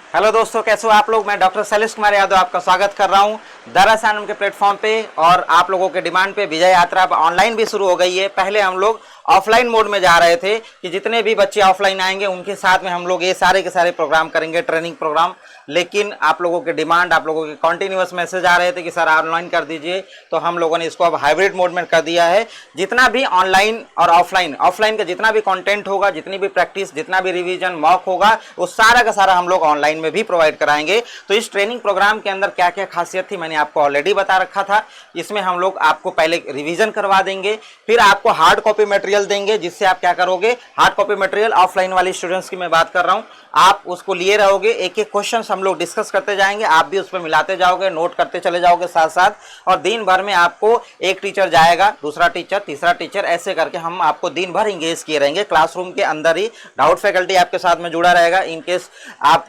Hello दोस्तों, कैसे हो आप लोग। मैं डॉक्टर शैलेश कुमार यादव आपका स्वागत कर रहा हूं दरअसल के प्लेटफॉर्म पे। और आप लोगों के डिमांड पे विजय यात्रा अब ऑनलाइन भी शुरू हो गई है। पहले हम लोग ऑफलाइन मोड में जा रहे थे कि जितने भी बच्चे ऑफलाइन आएंगे उनके साथ में हम लोग ये सारे के सारे प्रोग्राम करेंगे, ट्रेनिंग प्रोग्राम। लेकिन आप लोगों के डिमांड, आप लोगों के कॉन्टिन्यूअस मैसेज आ रहे थे कि सर ऑनलाइन कर दीजिए, तो हम लोगों ने इसको अब हाइब्रिड मोड में कर दिया है। जितना भी ऑनलाइन और ऑफलाइन का जितना भी कंटेंट होगा, जितनी भी प्रैक्टिस, जितना भी रिवीजन, मॉक होगा, वो सारा का सारा हम लोग ऑनलाइन में भी प्रोवाइड कराएंगे। तो इस ट्रेनिंग प्रोग्राम के अंदर क्या क्या खासियत थी मैंने आपको ऑलरेडी बता रखा था। इसमें हम लोग आपको पहले रिवीजन करवा देंगे, फिर आपको हार्ड कॉपी मटेरियल देंगे, जिससे आप क्या करोगे, हार्ड कॉपी मटेरियल ऑफलाइन वाले स्टूडेंट्स की मैं बात कर रहा हूं, आप उसको लिए रहोगे। एक एक क्वेश्चन हम लोग डिस्कस करते जाएंगे, आप भी उस पर मिलाते जाओगे, नोट करते चले जाओगे साथ साथ। और दिन भर में आपको एक टीचर जाएगा, दूसरा टीचर, तीसरा टीचर, ऐसे करके हम आपको दिन भर इंगेज किए रहेंगे क्लासरूम के अंदर ही। डाउट फैकल्टी आपके साथ में जुड़ा रहेगा। इनकेस आप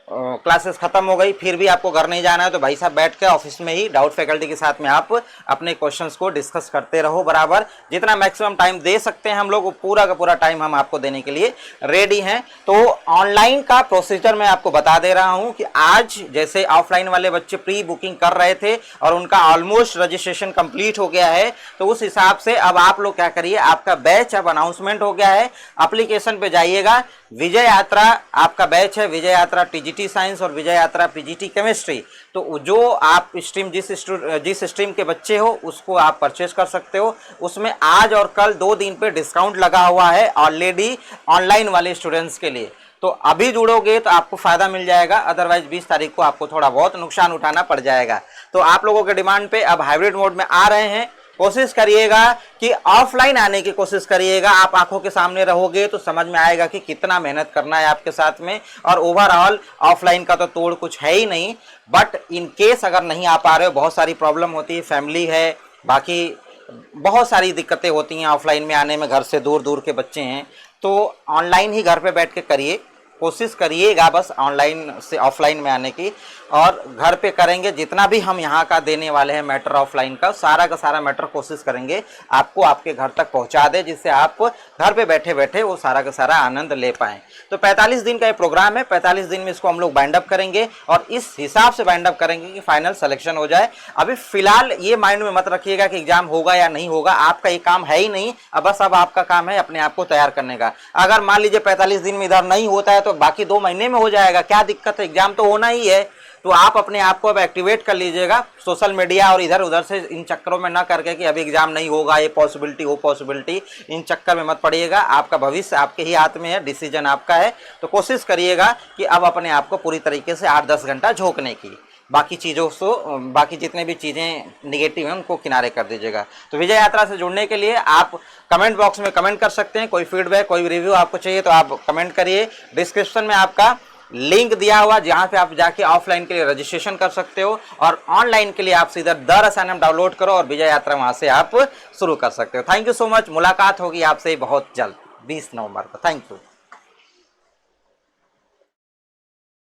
क्लासेस खत्म हो गई फिर भी आपको घर नहीं जाना है तो भाई साहब बैठ के ऑफिस में ही डाउट फैकल्टी के साथ में आप अपने क्वेश्चंस को डिस्कस करते रहो बराबर। जितना मैक्सिमम टाइम दे सकते हैं हम लोग, वो पूरा का पूरा टाइम हम आपको देने के लिए रेडी हैं। तो ऑनलाइन का प्रोसीजर मैं आपको बता दे रहा हूं कि आज जैसे ऑफलाइन वाले बच्चे प्री बुकिंग कर रहे थे और उनका ऑलमोस्ट रजिस्ट्रेशन कंप्लीट हो गया है, तो उस हिसाब से अब आप लोग क्या करिए, आपका बैच अब अनाउंसमेंट हो गया है। एप्लीकेशन पे जाइएगा, विजय यात्रा आपका बैच है, विजय यात्रा टीजीटी साइंस और विजय यात्रा पीजीटी केमिस्ट्री। तो जो आप स्ट्रीम जिस स्ट्रीम के बच्चे हो उसको आप परचेज कर सकते हो। उसमें आज और कल 2 दिन पे डिस्काउंट लगा हुआ है ऑलरेडी ऑनलाइन वाले स्टूडेंट्स के लिए। तो अभी जुड़ोगे तो आपको फायदा मिल जाएगा, अदरवाइज 20 तारीख को आपको थोड़ा बहुत नुकसान उठाना पड़ जाएगा। तो आप लोगों के डिमांड पे अब हाइब्रिड मोड में आ रहे हैं। कोशिश करिएगा कि ऑफलाइन आने की कोशिश करिएगा। आप आंखों के सामने रहोगे तो समझ में आएगा कि कितना मेहनत करना है आपके साथ में। और ओवरऑल ऑफलाइन का तो तोड़ कुछ है ही नहीं। बट इन केस अगर नहीं आ पा रहे हो, बहुत सारी प्रॉब्लम होती है, फैमिली है, बाकी बहुत सारी दिक्कतें होती हैं ऑफलाइन में आने में, घर से दूर दूर के बच्चे हैं, तो ऑनलाइन ही घर पे बैठ के करिए। कोशिश करिएगा बस ऑनलाइन से ऑफलाइन में आने की, और घर पे करेंगे जितना भी हम यहाँ का देने वाले हैं मैटर ऑफलाइन का सारा मैटर कोशिश करेंगे आपको आपके घर तक पहुँचा दे, जिससे आप घर पे बैठे बैठे वो सारा का सारा आनंद ले पाएँ। तो 45 दिन का ये प्रोग्राम है, 45 दिन में इसको हम लोग बाइंड अप करेंगे और इस हिसाब से बाइंड अप करेंगे कि फाइनल सिलेक्शन हो जाए। अभी फिलहाल ये माइंड में मत रखिएगा कि एग्जाम होगा या नहीं होगा, आपका ये काम है ही नहीं। बस अब आपका काम है अपने आप को तैयार करने का। अगर मान लीजिए 45 दिन में इधर नहीं होता है तो बाकी 2 महीने में हो जाएगा, क्या दिक्कत है, एग्जाम तो होना ही है। तो आप अपने आप को अब एक्टिवेट कर लीजिएगा सोशल मीडिया और इधर उधर से इन चक्करों में ना करके कि अभी एग्जाम नहीं होगा, ये पॉसिबिलिटी वो पॉसिबिलिटी, इन चक्कर में मत पड़िएगा। आपका भविष्य आपके ही हाथ में है, डिसीजन आपका है। तो कोशिश करिएगा कि अब अपने आप को पूरी तरीके से 8-10 घंटा झोंकने की, बाकी चीज़ों से, बाकी जितने भी चीज़ें निगेटिव हैं उनको किनारे कर दीजिएगा। तो विजय यात्रा से जुड़ने के लिए आप कमेंट बॉक्स में कमेंट कर सकते हैं। कोई फीडबैक, कोई रिव्यू आपको चाहिए तो आप कमेंट करिए। डिस्क्रिप्शन में आपका लिंक दिया हुआ जहां पे आप जाके ऑफलाइन के लिए रजिस्ट्रेशन कर सकते हो, और ऑनलाइन के लिए आप सीधा दरअसल डाउनलोड करो और विजय यात्रा वहां से आप शुरू कर सकते हो। Thank you so much. मुलाकात होगी आपसे बहुत जल्द 20 नवंबर को। Thank you.